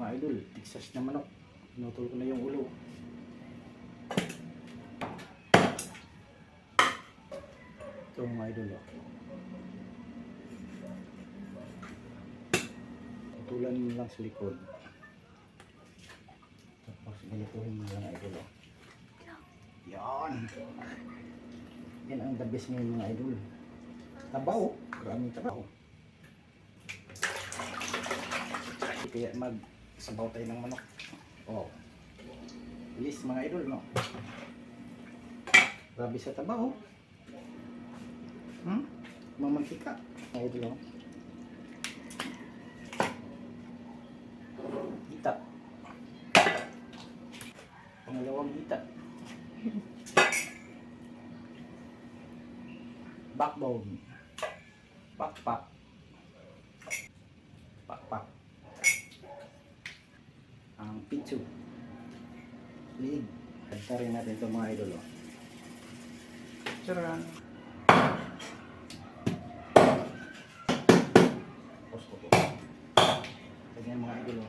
Mga idol, Texas na manok. Pinutol ko na yung ulo. Ito mga idol. Putulan mo lang sa likod. Tapos ganituhin mo lang idol. Yan. Yan ang the best ngayon mga idol. Tabaw. Maraming tabaw. Kaya magsabaw tayo ng manok. Oh. Bilis mga idol, no? Grabe sa tabaw. Mamantika. Mga idol, no? Hita. Pangalawang hita. Backbone. Pakpak. Pakpak. Ang pitsu. Liig. Kanta rin natin ito mga idol. Charan. Tapos ko po. Ganyan mga idol.